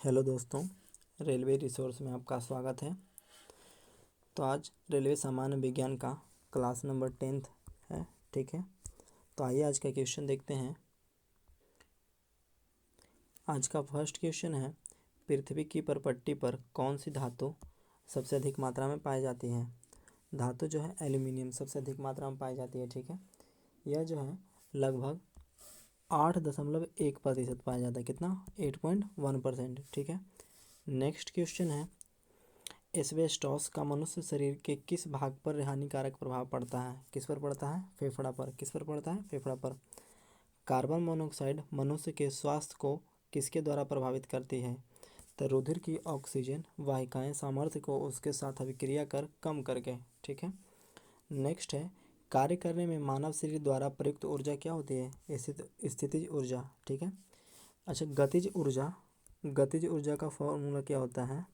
Hello दोस्तों, railway resource में आपका स्वागत है। तो आज रेलवे सामान्य विज्ञान का क्लास नंबर 10th है। ठीक है, तो आइए आज का क्वेश्चन देखते हैं। आज का फर्स्ट क्वेश्चन है, पृथ्वी की परपट्टी पर कौन सी धातु सबसे अधिक मात्रा में पाई जाती है। धातु जो है एल्यूमिनियम सबसे अधिक मात्रा में पाई जाती है। ठीक है, यह जो है लगभग 8.1% पाया जाता है। कितना? 8.1%। ठीक है, नेक्स्ट क्वेश्चन है, एस्बेस्टॉस का मनुष्य शरीर के किस भाग पर हानिकारक प्रभाव पड़ता है। किस पर पड़ता है? फेफड़ा पर। किस पर पड़ता है? फेफड़ा पर। कार्बन मोनोऑक्साइड मनुष्य के स्वास्थ्य को किसके द्वारा प्रभावित करती है। तो रुधिर की ऑक्सीजन वाहिकाएं सामर्थ्य को उसके साथ अभिक्रिया कर कम करके। ठीक है, नेक्स्ट है, कार्य करने में मानव शरीर द्वारा प्रयुक्त ऊर्जा क्या होती है। स्थितिज ऊर्जा। ठीक है, अच्छा, गतिज ऊर्जा। गतिज ऊर्जा का फॉर्मूला क्या होता है?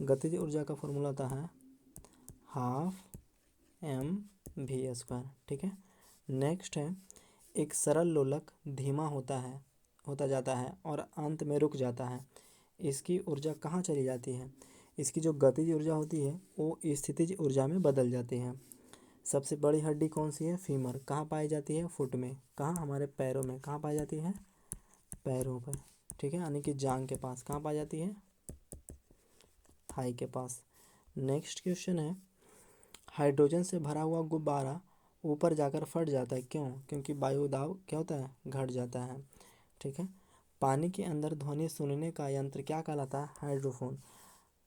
गतिज ऊर्जा का फॉर्मूला होता है 12 mv²। ठीक है, नेक्स्ट है, एक सरल लोलक धीमा होता जाता है और अंत में रुक जाता है। इसकी ऊर्जा कहाँ चली जाती है? इसकी जो गतिज ऊर्जा होती है वो स्थितिज ऊर्जा में बदल जाती है। सबसे बड़ी हड्डी कौन सी है? फीमर। कहाँ पाई जाती है? फुट में। कहाँ? हमारे पैरों में। कहाँ पाई जाती है? पैरों पर। ठीक है, यानी कि जांग के पास। कहाँ पाई जाती है? थाई के पास। नेक्स्ट क्वेश्चन है, हाइड्रोजन से भरा हुआ गुब्बारा ऊपर जाकर फट जाता है, क्यों? क्योंकि वायु दाब क्या होता है? घट जाता है। ठीक है, पानी के अंदर ध्वनि सुनने का यंत्र क्या कहलाता है? हाइड्रोफोन।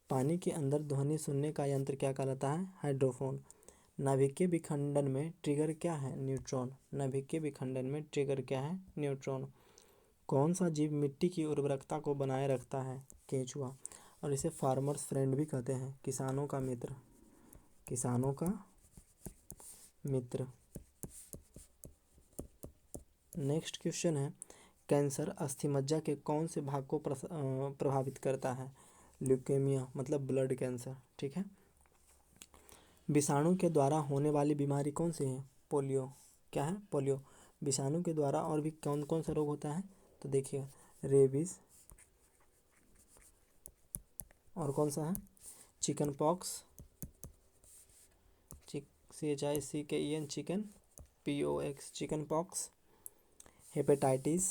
पानी के अंदर ध्वनि सुनने का यंत्र क्या कहलाता है? हाइड्रोफोन। नाभिकीय विखंडन में ट्रिगर क्या है? न्यूट्रॉन। नाभिकीय विखंडन में ट्रिगर क्या है? न्यूट्रॉन। कौन सा जीव मिट्टी की उर्वरकता को बनाए रखता है? केंचुआ। और इसे फार्मर्स फ्रेंड भी कहते हैं, किसानों का मित्र। किसानों का मित्र। नेक्स्ट क्वेश्चन है, कैंसर अस्थिमज्जा के कौन से भाग को प्रभावित करता है? ल्यूकेमिया मतलब ब्लड कैंसर। ठीक है, विषाणु के द्वारा होने वाली बीमारी कौन सी है? पोलियो। क्या है? पोलियो। विषाणु के द्वारा और भी कौन कौन सा रोग होता है? तो देखिए, रेबीज, और कौन सा है? Chicken pox, CHICKEN chicken, POX chicken pox, hepatitis,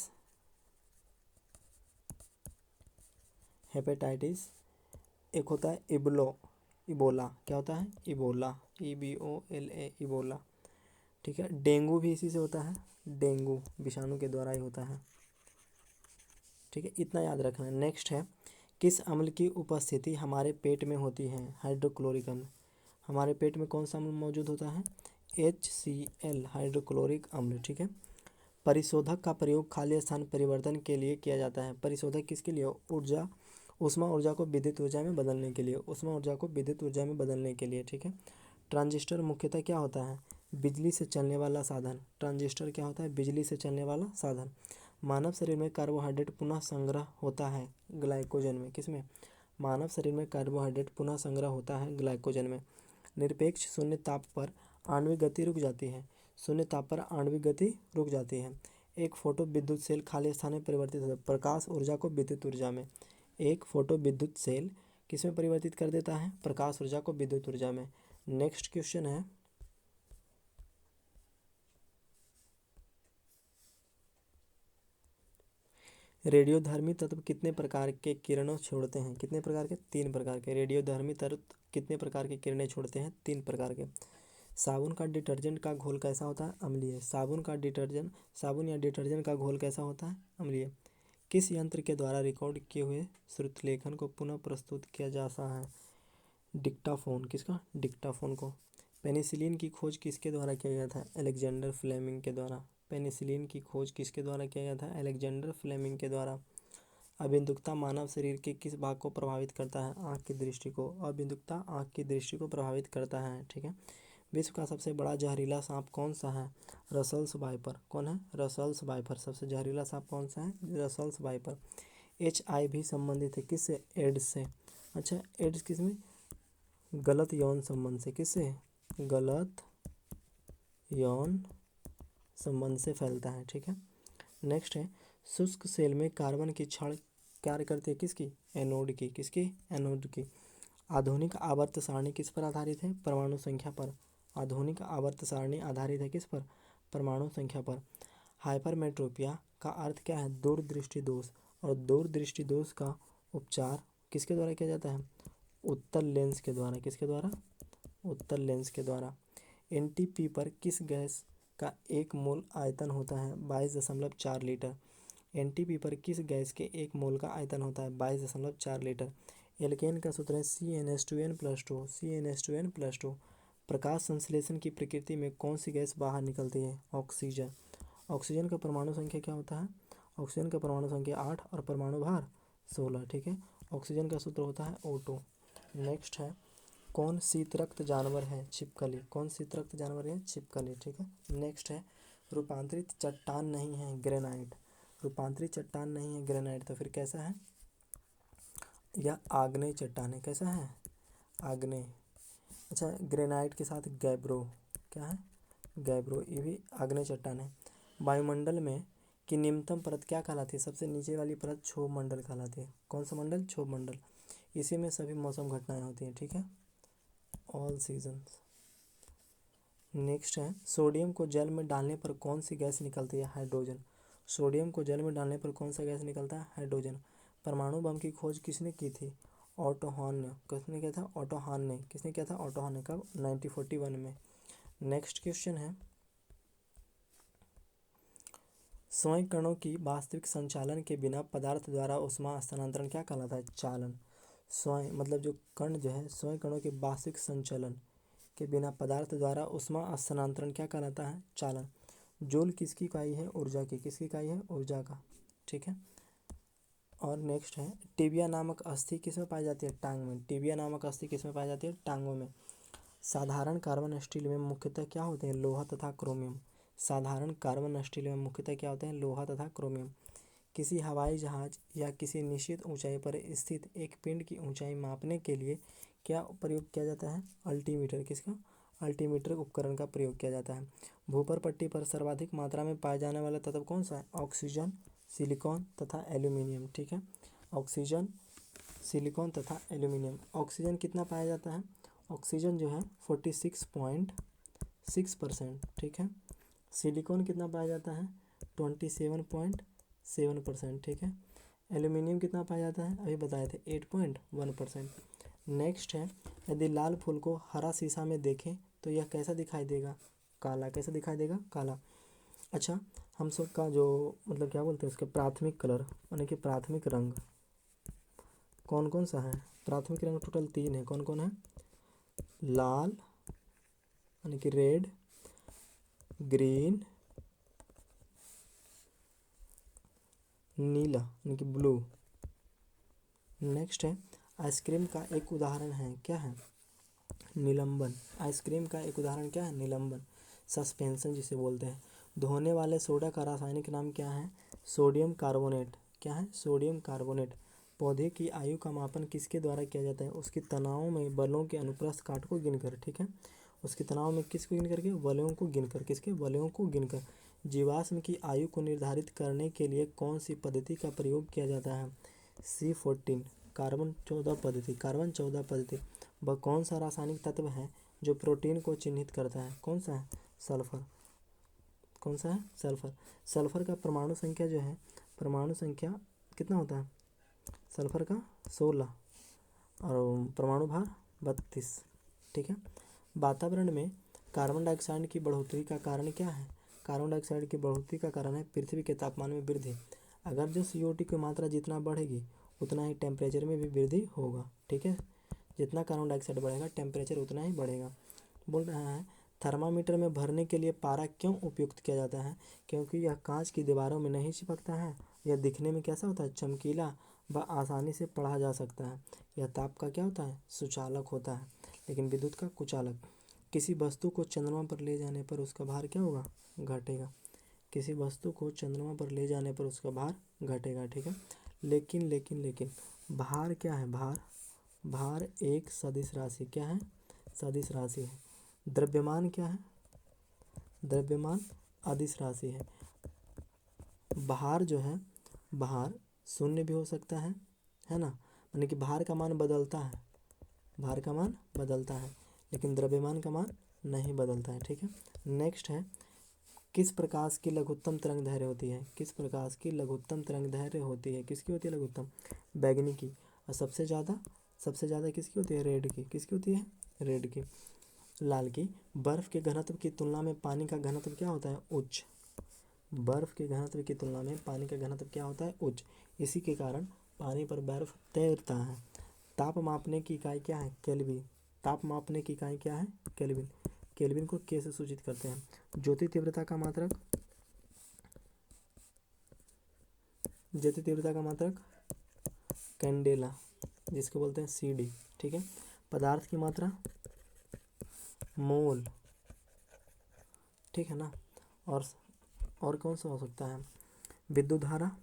एक होता है इबोला। क्या होता है? Ebola, EBOLA, Ebola. ठीक है, डेंगू भी इसी से होता है। डेंगू विषाणु के द्वारा ही होता है। ठीक है, इतना याद रखना है। नेक्स्ट है, किस अम्ल की उपस्थिति हमारे पेट में होती है? हाइड्रोक्लोरिक अम्ल। हमारे पेट में कौन सा अम्ल मौजूद होता है? HCl, हाइड्रोक्लोरिक अम्ल। ठीक है, परिशोधक का प्रयोग खाली स्थान परिवर्तन के लिए किया जाता है। परिशोधक किसके लिए? ऊर्जा, ऊष्मा ऊर्जा को विद्युत ऊर्जा में बदलने के लिए। ऊष्मा ऊर्जा को विद्युत ऊर्जा में बदलने के लिए। ठीक है, ट्रांजिस्टर मुख्यतः क्या होता है? बिजली से चलने वाला साधन। ट्रांजिस्टर क्या होता है? बिजली से चलने वाला साधन। मानव शरीर में कार्बोहाइड्रेट पुनः संग्रह होता है ग्लाइकोजन में। किसमें? मानव शरीर में कार्बोहाइड्रेट पुनः संग्रह होता है ग्लाइकोजन में। निरपेक्ष शून्य ताप पर आणविक गति रुक जाती है। शून्य ताप पर आणविक गति रुक जाती है। एक फोटो विद्युत सेल खाली स्थान में परिवर्तित होता है प्रकाश ऊर्जा को विद्युत ऊर्जा में। एक फोटो विद्युत सेल किसमें परिवर्तित कर देता है? प्रकाश ऊर्जा को विद्युत ऊर्जा में। नेक्स्ट क्वेश्चन है, रेडियोधर्मी तत्व कितने प्रकार के किरणों छोड़ते हैं? कितने प्रकार के? 3 प्रकार के। रेडियोधर्मी तत्व कितने प्रकार की किरणें छोड़ते हैं? 3 प्रकार के। साबुन का डिटर्जेंट का घोल कैसा होता है? अम्लीय। साबुन या डिटर्जेंट का घोल कैसा होता है? अम्लीय। किस यंत्र के द्वारा रिकॉर्ड किए हुए श्रुतलेखन को पुनः प्रस्तुत किया जाता है? डिक्टाफोन। किसका? डिक्टाफोन को। पेनिसिलिन की खोज किसके द्वारा किया गया था? अलेक्जेंडर फ्लेमिंग के द्वारा। पेनिसिलिन की खोज किसके द्वारा किया गया था? अलेक्जेंडर फ्लेमिंग के द्वारा। अबिंदुकता मानव शरीर के किस भाग को प्रभावित करता है? आँख की दृष्टि को। अबिंदुकता आँख की दृष्टि को प्रभावित करता है। ठीक है, विश्व का सबसे बड़ा जहरीला सांप कौन सा है? Russell's wiper. कौन है? Russell's wiper. सबसे जहरीला सांप कौन सा है? Russell's wiper. HIV संबंधित है किससे? एड्स से। अच्छा, एड्स किसमें? गलत यौन संबंध से। किससे? गलत यौन संबंध से फैलता है। ठीक है, नेक्स्ट है, शुष्क सेल में कार्बन की छड़ कार्य करती है किसकी, एनोड की, किसकी, एनोड की। आधुनिक आवर्त सारणी किस पर आधारित है, परमाणु संख्या पर। आधुनिक आवर्त सारणी आधारित है किस पर, परमाणु संख्या पर। हाइपरमेट्रोपिया का अर्थ क्या है, दूरदृष्टि दोष, और दूरदृष्टि दोष का उपचार किसके द्वारा किया जाता है, उत्तल लेंस के द्वारा, किसके द्वारा, उत्तल लेंस के द्वारा। एनटीपी पर किस गैस का एक मोल आयतन होता है, 22.4 लीटर। एनटीपी पर किस गैस के एक मोल का आयतन होता है, 22.4 लीटर। एल्केन का सूत्र है CnH2n+2, CnH2n+2। प्रकाश संश्लेषण की प्रकृति में कौन सी गैस बाहर निकलती है, ऑक्सीजन। ऑक्सीजन का परमाणु संख्या क्या होता है, ऑक्सीजन का परमाणु संख्या 8 और परमाणु भार 16, ठीक है। ऑक्सीजन का सूत्र होता है O2। नेक्स्ट है, कौन शीतरक्त जानवर है, छिपकली। कौन शीतरक्त जानवर है, छिपकली, ठीक है। नेक्स्ट है, रूपांतरित चट्टान नहीं है, ग्रेनाइट। रूपांतरित चट्टान नहीं है ग्रेनाइट, तो फिर कैसा है, यह आग्नेय चट्टान है, कैसा है, आग्नेय। अच्छा, ग्रेनाइट के साथ गैब्रो, क्या है, गैब्रो, ये भी आग्नेय चट्टान है। वायुमंडल में की निम्नतम परत क्या कहलाती है, सबसे नीचे वाली परत क्षोभ मंडल कहलाती है। कौन सा मंडल, क्षोभ मंडल। इसी में सभी मौसम घटनाएं होती हैं, ठीक है, ऑल सीजन्स। नेक्स्ट है, सोडियम को जल में डालने पर कौन सी गैस निकलती है, हाइड्रोजन। सोडियम को जल में डालने पर कौन सा गैस निकलता है, हाइड्रोजन। परमाणु बम की खोज किसने की थी, ऑटो हॉर्न ने। किसने किया था, ऑटो हॉर्न ने। किसने किया था, ऑटो हॉर्न ने। कब, 1941 में। नेक्स्ट क्वेश्चन है, स्वयं कणों की वास्तविक संचालन के बिना पदार्थ द्वारा ऊष्मा स्थानांतरण क्या कहलाता है, चालन। स्वयं मतलब जो कण जो है, स्वयं कणों के वास्तविक संचलन के बिना पदार्थ द्वारा ऊष्मा स्थानांतरण क्या कहलाता है, चालन। जूल किसकी इकाई है, ऊर्जा की। किसकी इकाई है, ऊर्जा का, ठीक है। और नेक्स्ट है, टिबिया नामक अस्थि किसमें पाई जाती है, टांग में। टिबिया नामक अस्थि किसमें पाई जाती है, टांगों में। साधारण कार्बन स्टील में मुख्यतः क्या होते हैं, लोहा तथा क्रोमियम। साधारण कार्बन स्टील में मुख्यतः क्या होते हैं, लोहा तथा क्रोमियम। किसी हवाई जहाज या किसी निश्चित ऊंचाई पर स्थित एक पिंड की ऊंचाई मापने के लिए क्या प्रयोग किया जाता है, अल्टीमीटर। किसका, अल्टीमीटर उपकरण का प्रयोग किया जाता है। भूपर पट्टी पर सर्वाधिक मात्रा में पाए जाने वाला तत्व कौन सा है, ऑक्सीजन, सिलिकॉन तथा एल्यूमिनियम, ठीक है। ऑक्सीजन, सिलिकॉन तथा एल्यूमिनियम। ऑक्सीजन कितना पाया जाता है, ऑक्सीजन जो है 46.6%, ठीक है। सिलिकॉन कितना पाया जाता है, 27.7%, ठीक है। एल्यूमिनियम कितना पाया जाता है, अभी बताए थे 8.1%। नेक्स्ट है, यदि लाल फूल को हरा शीशा में देखें तो यह कैसा दिखाई देगा, काला। कैसा दिखाई देगा, काला। अच्छा, हम सब का जो मतलब क्या बोलते हैं उसके प्राथमिक कलर यानी कि प्राथमिक रंग कौन कौन सा है, प्राथमिक रंग टोटल 3 है। कौन कौन है, लाल यानी कि रेड, ग्रीन, नीला यानी कि ब्लू। नेक्स्ट है, आइसक्रीम का एक उदाहरण है, क्या है, निलंबन। आइसक्रीम का एक उदाहरण क्या है, निलंबन, सस्पेंशन जिसे बोलते हैं। धोने वाले सोडा का रासायनिक नाम क्या है, सोडियम कार्बोनेट। क्या है, सोडियम कार्बोनेट। पौधे की आयु का मापन किसके द्वारा किया जाता है, उसकी तनाव में बलों के अनुप्रस्थ काट को गिनकर, ठीक है। उसके तनाव में किसको गिन करके, वलयों को गिनकर, किसके, वलयों को गिनकर। जीवाश्म की आयु को निर्धारित करने के लिए कौन सी पद्धति का प्रयोग किया जाता है, C14, कार्बन 14 पद्धति। कार्बन 14 पद्धति। वह कौन सा रासायनिक तत्व है जो प्रोटीन को चिन्हित करता है, कौन सा है, सल्फर। कौन सा है, सल्फर। सल्फर का परमाणु संख्या जो है, परमाणु संख्या कितना होता है, सल्फर का 16 और परमाणु भार 32, ठीक है। वातावरण में कार्बन डाइऑक्साइड की बढ़ोतरी का कारण क्या है, कार्बन डाइऑक्साइड की बढ़ोतरी का कारण है पृथ्वी के तापमान में वृद्धि। अगर जो CO2 की मात्रा जितना बढ़ेगी उतना ही टेम्परेचर में भी वृद्धि होगा, ठीक है। जितना कार्बन डाइऑक्साइड बढ़ेगा टेम्परेचर उतना ही बढ़ेगा। बोल रहा है, थर्मामीटर में भरने के लिए पारा क्यों उपयुक्त किया जाता है, क्योंकि यह कांच की दीवारों में नहीं चिपकता है। यह दिखने में कैसा होता है, चमकीला व आसानी से पढ़ा जा सकता है। यह ताप का क्या होता है, सुचालक होता है, लेकिन विद्युत का कुचालक। किसी वस्तु को चंद्रमा पर ले जाने पर उसका भार क्या होगा, घटेगा। किसी वस्तु को चंद्रमा पर ले जाने पर उसका भार घटेगा, ठीक है। लेकिन लेकिन लेकिन भार क्या है, भार एक सदिश राशि, क्या है, सदिश राशि है। द्रव्यमान क्या है, द्रव्यमान अदिश राशि है। भार जो है, भार शून्य भी हो सकता है ना, यानी कि भार का मान बदलता है, भार का मान बदलता है, लेकिन द्रव्यमान का मान नहीं बदलता है। ठीक है, नेक्स्ट है, किस प्रकाश की लघुत्तम तरंग दैर्घ्य होती है? किस प्रकाश की लघुत्तम तरंग दैर्घ्य होती है? किसकी होती है लघुत्तम? बैगनी की। और सबसे ज़्यादा किसकी होती है? रेड की। किसकी होती है? रेड की। लाल की। बर्फ के घनत्व की तुलना में पानी का घनत्व क्या होता है? उच्च। बर्फ के घनत्व की तुलना में पानी का घनत्व क्या होता है? उच्च। इसी के कारण पानी पर बर्फ तैरता है। ताप मापने की इकाई क्या है? केल्विन। ताप मापने की इकाई क्या है? केल्विन। केल्विन को के से सूचित करते हैं। ज्योति तीव्रता का मात्रक, ज्योति तीव्रता का मात्रक कैंडेला, जिसको बोलते हैं सीडी। ठीक है, पदार्थ की मात्रा मोल। ठीक है ना, और कौन सा हो सकता है? विद्युत धारा,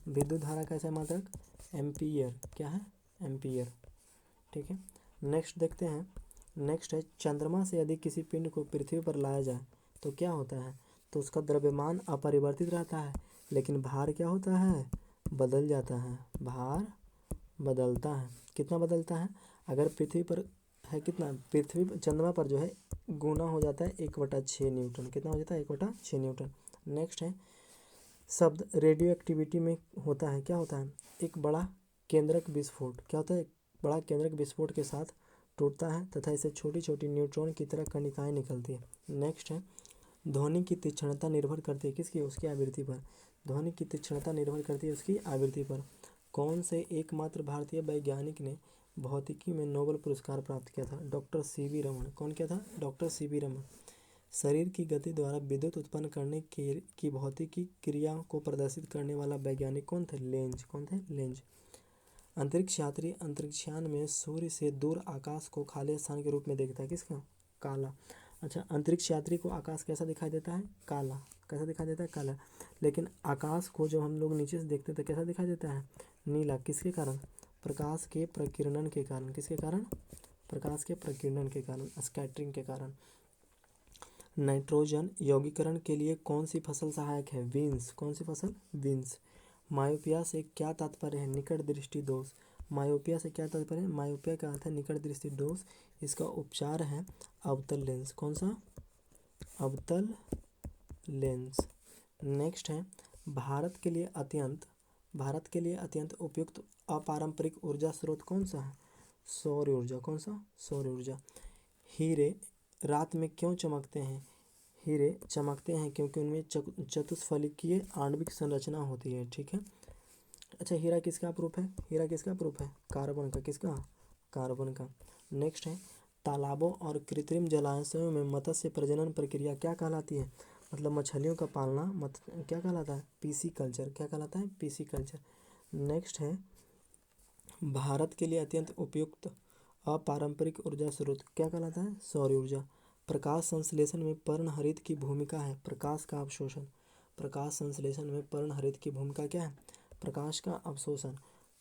विद्युत धारा कैसा मात्रक? एम्पियर। क्या है? एम्पियर। ठीक है, नेक्स्ट देखते हैं। नेक्स्ट है, चंद्रमा से यदि किसी पिंड को पृथ्वी पर लाया जाए तो क्या होता है? तो उसका द्रव्यमान अपरिवर्तित रहता है, लेकिन भार क्या होता है? बदल जाता है, भार बदलता है। कितना बदलता है? अगर पृथ्वी पर है कितना, पृथ्वी चंद्रमा पर जो है गुना हो जाता है 1/6 न्यूटन। कितना हो जाता है? 1/6 न्यूटन। नेक्स्ट है, शब्द रेडियो एक्टिविटी में होता है, क्या होता है? एक बड़ा केंद्रक विस्फोट। क्या होता है? एक बड़ा केंद्रक विस्फोट के साथ टूटता है तथा इसे छोटी छोटी न्यूट्रॉन की तरह कणिकाएं निकलती है। नेक्स्ट है, ध्वनि की तीक्ष्णता निर्भर करती है किसकी? उसकी आवृत्ति पर। ध्वनि की तीक्ष्णता निर्भर करती है उसकी आवृत्ति पर। कौन से एकमात्र भारतीय वैज्ञानिक ने भौतिकी में नोबेल पुरस्कार प्राप्त किया था? Doctor C V. रमन। कौन किया था? Doctor C V. रमन। शरीर की गति द्वारा विद्युत उत्पन्न करने की भौतिकी क्रिया को प्रदर्शित करने वाला वैज्ञानिक कौन थे? लेंज। कौन थे? लेंज। अंतरिक्ष यात्री अंतरिक्षयान में सूर्य से दूर आकाश को खाली स्थान के रूप में देखता है, किसका? काला। अच्छा, अंतरिक्ष यात्री को आकाश कैसा दिखाई देता है? काला। कैसा दिखाई देता है? काला। लेकिन आकाश को जब हम लोग नीचे से देखते हैं तो कैसा दिखाई देता है? नीला। किसके कारण? प्रकाश के प्रकीर्णन के कारण। किसके कारण? प्रकाश के प्रकीर्णन के कारण, स्कैटरिंग के कारण। नाइट्रोजन यौगीकरण के लिए कौन सी फसल सहायक है? बीन्स। कौन सी फसल? बीन्स। मायोपिया से क्या तात्पर्य है? निकट दृष्टि दोष। मायोपिया से क्या तात्पर्य है? मायोपिया का अर्थ है निकट दृष्टि दोष। इसका उपचार है अवतल लेंस। कौन सा? अवतल लेंस। नेक्स्ट है, भारत के लिए अत्यंत उपयुक्त अपारंपरिक ऊर्जा स्रोत कौन सा है? सौर ऊर्जा। कौन सा? सौर ऊर्जा। हीरे रात में क्यों चमकते हैं? हीरे चमकते हैं क्योंकि उनमें चतुष्फलकीय आणविक संरचना होती है। ठीक है, अच्छा, हीरा किसका प्रूफ है? हीरा किसका प्रूफ है? कार्बन का। किसका? कार्बन का। नेक्स्ट है, तालाबों और कृत्रिम जलाशयों में मत्स्य प्रजनन प्रक्रिया क्या कहलाती है? मतलब मछलियों का पालना क्या कहलाता है? PC culture. क्या कहलाता है? PC culture. नेक्स्ट है, भारत के लिए अत्यंत उपयुक्त अपारंपरिक ऊर्जा स्रोत क्या कहलाता है? सौर ऊर्जा। प्रकाश संश्लेषण में पर्णहरित की भूमिका है प्रकाश का अवशोषण। प्रकाश संश्लेषण में पर्णहरित की भूमिका क्या है? प्रकाश का अवशोषण।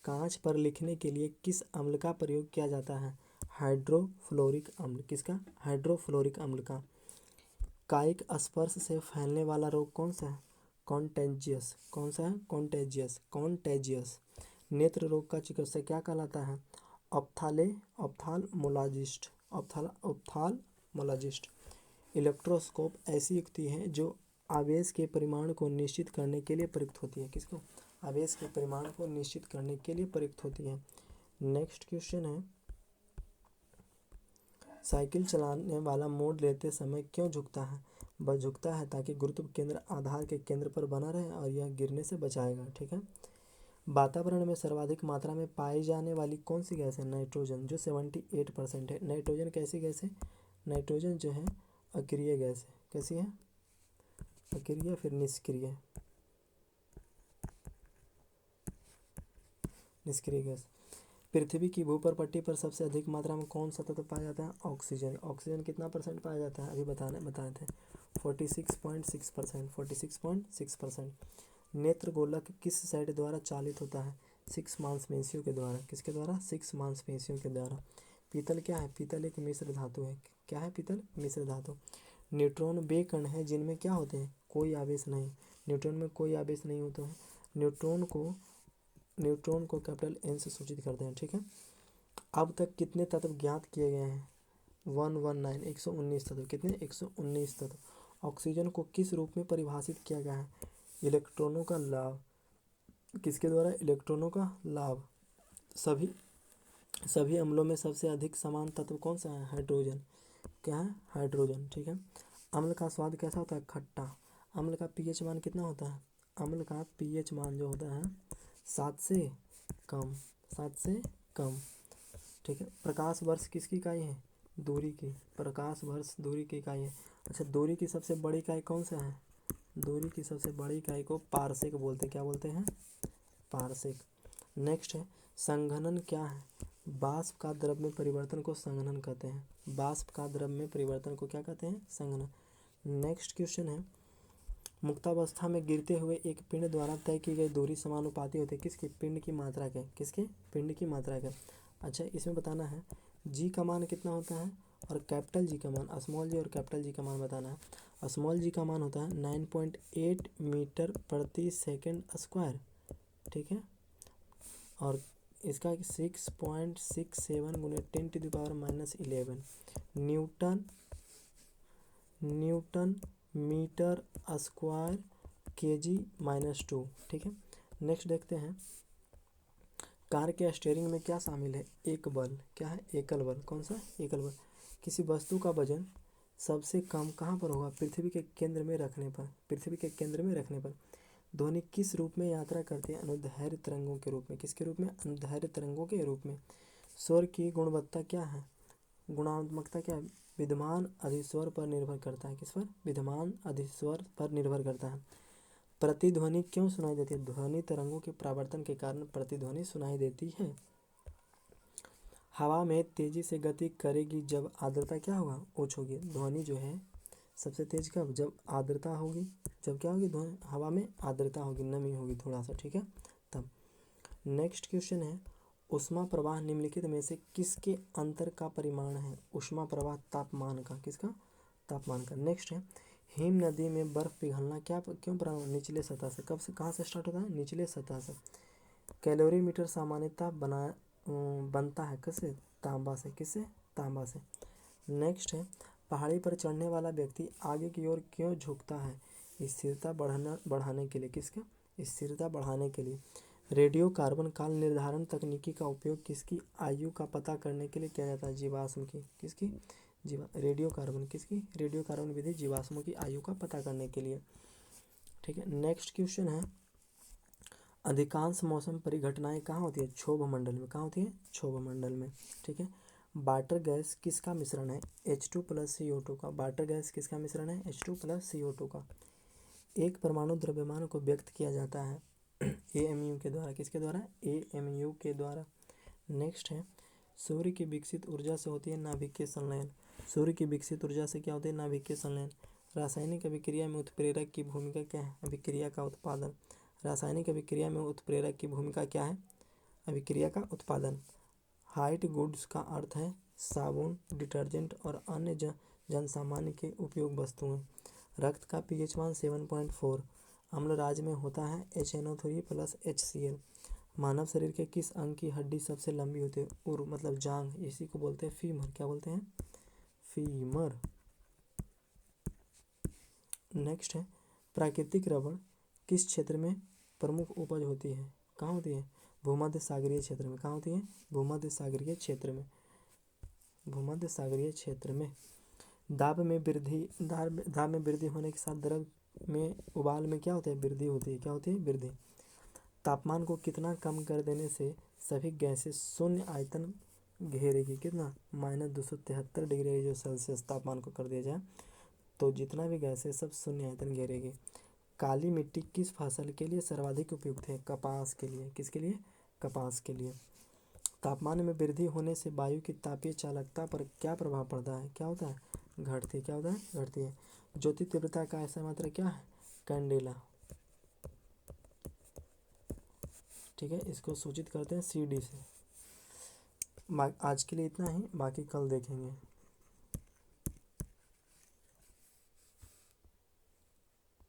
कांच पर लिखने के लिए किस अम्ल का प्रयोग किया जाता है? हाइड्रोफ्लोरिक अम्ल। किसका? हाइड्रोफ्लोरिक अम्ल का। कायिक स्पर्श से फैलने वाला रोग कौन सा है? कॉन्टेजियस। कौन सा है? कॉन्टेजियस। कॉन्टेजियस। नेत्र रोग का चिकित्सक क्या कहलाता है? ऑप्थाल्मोलॉजिस्ट। ऑप्थाल्मोलॉजिस्ट। इलेक्ट्रोस्कोप ऐसी युक्ति है जो आवेश के परिमाण को निश्चित करने के लिए प्रयुक्त होती है। किसको? आवेश के परिमाण को निश्चित करने के लिए प्रयुक्त होती है। नेक्स्ट क्वेश्चन है, साइकिल चलाने वाला मोड़ लेते समय क्यों झुकता है? वह झुकता है ताकि गुरुत्व केंद्र आधार के केंद्र पर बना रहे और यह गिरने से बचाएगा। ठीक है, वातावरण में सर्वाधिक मात्रा में पाई जाने वाली कौन सी गैस है? नाइट्रोजन, जो 78% है। नाइट्रोजन कैसी गैस है? नाइट्रोजन जो है अक्रिय गैस है। कैसी है? अक्रिय, फिर निष्क्रिय। निष्क्रिय गैस। पृथ्वी की भूपर पट्टी पर सबसे अधिक मात्रा में कौन सा तत्व पाया जाता है? ऑक्सीजन। ऑक्सीजन कितना परसेंट पाया जाता है? अभी बताए थे 46.6%। 46.6%। नेत्र गोलक किस सेट द्वारा चालित होता है? 6 मांसपेशियों के द्वारा। किसके द्वारा? 6 मांसपेशियों के द्वारा। पीतल क्या है? पीतल एक मिश्र धातु है। क्या है? पीतल मिश्र धातु। न्यूट्रॉन वे कण हैं जिनमें क्या होते हैं? कोई आवेश नहीं। न्यूट्रॉन में कोई आवेश नहीं होता है। न्यूट्रॉन को कैपिटल N से सूचित करते हैं। ठीक है, अब तक कितने तत्व ज्ञात किए गए हैं? 119 119 तत्व। कितने? 119 तत्व। ऑक्सीजन को किस रूप में परिभाषित किया गया है? इलेक्ट्रॉनों का लाभ। किसके द्वारा? इलेक्ट्रॉनों का लाभ। सभी अम्लों में सबसे अधिक समान तत्व कौन सा है? हाइड्रोजन। क्या है? हाइड्रोजन। ठीक है, अम्ल का स्वाद कैसा होता है? खट्टा। अम्ल का पीएच मान कितना होता है? अम्ल का पीएच मान जो होता है 7 से कम। 7 से कम। ठीक है, प्रकाश वर्ष किसकी इकाई है? दूरी की। प्रकाश वर्ष दूरी की इकाई है। अच्छा, दूरी की सबसे बड़ी इकाई कौन सा है? दूरी की सबसे बड़ी इकाई को पारसेक बोलते हैं। क्या बोलते हैं? पारसेक। नेक्स्ट है, संघनन क्या है? वाष्प का द्रव में परिवर्तन को संघनन कहते हैं। वाष्प का द्रव में परिवर्तन को क्या कहते हैं? संघनन। नेक्स्ट क्वेश्चन है, मुक्तावस्था में गिरते हुए एक पिंड द्वारा तय की गई दूरी समानुपाती होती है किसकी? पिंड की मात्रा के। किसके? पिंड की मात्रा के। अच्छा, इसमें बताना है जी का मान कितना होता है और कैपिटल जी का मान, स्मॉल जी और कैपिटल जी का मान बताना है। स्मॉल जी का मान होता है 9.8 मीटर प्रति सेकंड स्क्वायर। ठीक है, और इसका 6.67 गुने 10⁻⁻11 न्यूटन मीटर स्क्वायर kg-2। ठीक है, नेक्स्ट देखते हैं, कार के स्टीयरिंग में क्या शामिल है? एक बल। क्या है? एकल बल। कौन सा? एकल बल। किसी वस्तु का वजन सबसे कम कहाँ पर होगा? पृथ्वी के केंद्र में रखने पर। पृथ्वी के केंद्र में रखने पर। ध्वनि किस रूप में यात्रा करती है? अनुदैर्ध्य तरंगों के रूप में। किसके रूप में? अनुदैर्ध्य तरंगों के रूप में। स्वर की गुणवत्ता क्या है? गुणात्मकता क्या है? विद्यमान अधिस्वर पर निर्भर करता है। किस पर? विद्यमान अधिस्वर पर निर्भर करता है। प्रतिध्वनि क्यों सुनाई देती है? ध्वनि तरंगों के परावर्तन के कारण प्रतिध्वनि सुनाई देती है। हवा में तेजी से गति करेगी जब आर्द्रता क्या होगा? उच्च होगी। ध्वनि जो है सबसे तेज कब? जब आर्द्रता होगी। जब क्या होगी? ध्वनि हवा में आर्द्रता होगी, नमी होगी थोड़ा सा। ठीक है, तब। नेक्स्ट क्वेश्चन है, ऊष्मा प्रवाह निम्नलिखित में से किसके अंतर का परिमाण है? ऊष्मा प्रवाह तापमान का। किसका? तापमान का। नेक्स्ट है, हिम नदी में बर्फ पिघलना क्यों प्रारंभ? निचले सतह से। कब से? कहाँ से स्टार्ट होता है? निचले सतह से। कैलोरीमीटर सामान्यतः बनता है किससे? तांबा से। किससे? तांबा से। नेक्स्ट है, पहाड़ी पर चढ़ने वाला व्यक्ति आगे की ओर क्यों झुकता है? स्थिरता बढ़ाने के लिए। किसका? स्थिरता बढ़ाने के लिए। रेडियो कार्बन काल निर्धारण तकनीकी का उपयोग किसकी आयु का पता करने के लिए किया जाता है? जीवाश्म की। किसकी? Radio carbon. किसकी? रेडियो कार्बन विधि जीवाश्मों की आयु का पता करने के लिए। ठीक है, नेक्स्ट क्वेश्चन है, अधिकांश मौसम परिघटनाएं कहाँ होती है? क्षोभ मंडल में। कहाँ होती है? क्षोभ मंडल में। ठीक है, वाटर गैस किसका मिश्रण है? H2 + CO2 का। वाटर गैस किसका मिश्रण है? H2 + CO2 का। एक परमाणु द्रव्यमान को व्यक्त किया जाता है AMU के द्वारा। किसके द्वारा? AMU के द्वारा। नेक्स्ट है, सूर्य की विकसित ऊर्जा से होती है नाभिकीय संलयन। सूर्य की विकसित ऊर्जा से क्या होती है? नाभिकीय संलयन। रासायनिक अभिक्रिया में उत्प्रेरक की भूमिका क्या है? अभिक्रिया का उत्पादन। रासायनिक अभिक्रिया में उत्प्रेरक की भूमिका क्या है? अभिक्रिया का उत्पादन। हाइट गुड्स का अर्थ है साबुन, डिटर्जेंट और अन्य जनसामान्य के उपयोग वस्तुएं। रक्त का पीएच मान 7.4। अम्ल राज्य में होता है HNO3 + HCl। मानव शरीर के किस अंग की हड्डी सबसे लंबी होती है? उर मतलब जांघ। इसी को बोलते हैं फीमर। क्या बोलते हैं? फीमर। नेक्स्ट है, प्राकृतिक रबड़ किस क्षेत्र में प्रमुख उपज होती है? कहाँ होती है? भूमध्य सागरीय क्षेत्र में। कहाँ होती है? भूमध्य सागरीय क्षेत्र में। भूमध्य सागरीय क्षेत्र में। दाब में वृद्धि होने के साथ द्रव में उबाल में क्या होता है? वृद्धि होती है। क्या होती है? वृद्धि। तापमान को कितना कम कर देने से सभी गैसें शून्य आयतन घेरेगी? कितना? -273 डिग्री जो सेल्सियस तापमान को कर दिया जाए तो जितना भी गैस है सब शून्य आयतन घेरेगी। काली मिट्टी किस फसल के लिए सर्वाधिक उपयुक्त है? कपास के लिए। किसके लिए? कपास के लिए। तापमान में वृद्धि होने से वायु की तापीय चालकता पर क्या प्रभाव पड़ता है? क्या होता है? घटती है। क्या होता है? घटती है। ज्योति तीव्रता का ऐसा मात्रा क्या है? कैंडेला। ठीक है, इसको सूचित करते हैं CD से। आज के लिए इतना ही, बाकी कल देखेंगे।